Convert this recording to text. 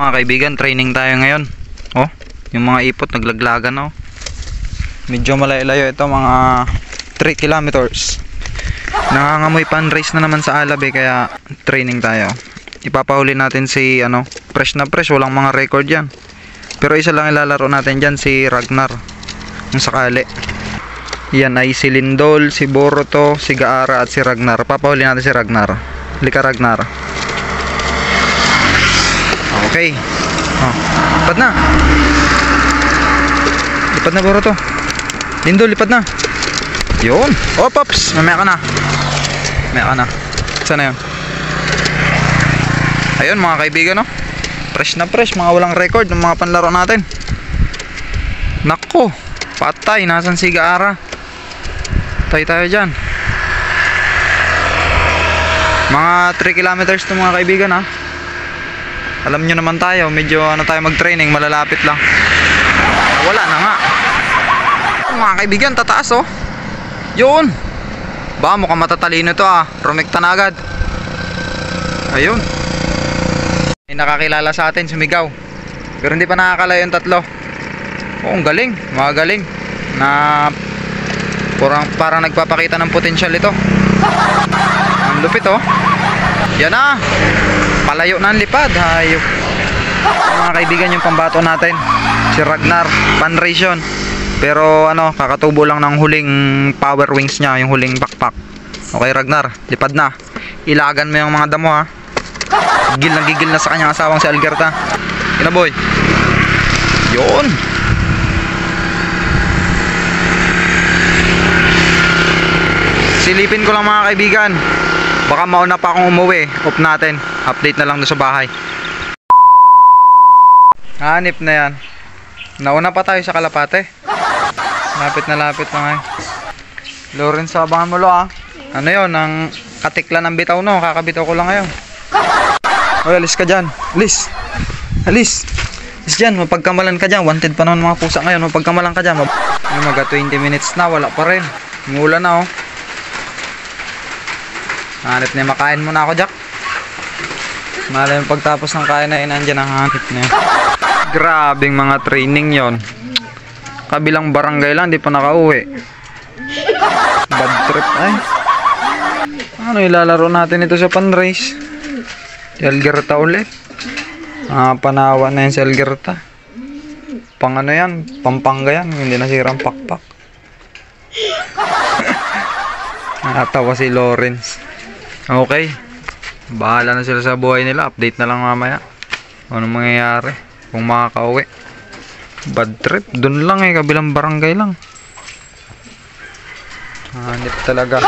Mga kaibigan, training tayo ngayon. Oh, yung mga ipot naglaglagan, oh. Medyo malayo-layo ito, mga 3 kilometers. Nangangamoy pan-race na naman sa Alab kaya training tayo. Ipapahuli natin si fresh na fresh, walang mga record yan. Pero isa lang ilalaro natin dyan, si Ragnar. Kung sakali. Yan ay si Lindol, si Boruto, si Gaara at si Ragnar. Papahuli natin si Ragnar. Lika Ragnar. Okay. Oh, lipad na. Lipad na, Boruto. Lindol, lipad na. Yun. Oh, Pops. Mamaya ka na. Mamaya ka na. Saan na yun? Ayun, mga kaibigan, no? Fresh na fresh. Mga walang record ng mga panlaro natin. Nako. Patay. Nasaan si Gaara? Patay tayo dyan. Mga 3 kilometers to, mga kaibigan, ha? Alam nyo naman tayo, medyo tayo mag-training, malalapit lang. Wala na nga. Mga kaibigan, tataas, oh. Yun. Ba, mukhang matatalino to, ah. Rumekta na agad. Ayun. May nakakilala sa atin, sumigaw. Pero hindi pa nakakalayo yung tatlo. Oh, ang galing, mga galing. Na parang nagpapakita ng potensyal ito. Ang lupit, oh. Yan na. Palayo na ang lipad. Hayop. Mga kaibigan, yung pambato natin, si Ragnar, pan-ration. Pero kakatubo lang ng huling power wings niya, yung huling backpack. Okay, Ragnar, lipad na. Ilagan mo yung mga damo, ha. Gigil na sa kanyang asawang si Algerta. Kinaboy. Yun. Silipin ko lang, mga kaibigan. Baka mauna pa akong umuwi. Off natin. Update na lang doon sa bahay. Hanip na yan. Nauna pa tayo sa Kalapate. Lapit na nga. Lawrence, abangan mo lo, ah. Ano yun? Ang katikla ng bitaw, no? Kakabitaw ko lang ngayon. Oy, alis ka dyan. Alis. Alis dyan. Mapagkamalan ka dyan. Wanted pa naman mga pusa ngayon. Mapagkamalan ka dyan. Maga 20 minutes na. Wala pa rin. Umulan na, oh. Hanip na, makain muna ako, Jack. Malay yung pagtapos ng kain na inandyan ang hanip na yun. Grabing mga training yon. Kabilang barangay lang, di pa nakauwi. Bad trip, ay. Ano ilalaro natin ito sa pan-race? Si Algerta ulit. Panawa na yan si Algerta. Pang yan, Pampanga yan. Hindi nasirang pakpak. Natawa si Lawrence. Okay, bahala na sila sa buhay nila. Update na lang mamaya anong mangyayari kung makakauwi. Bad trip, dun lang kabilang barangay lang. Hanip talaga.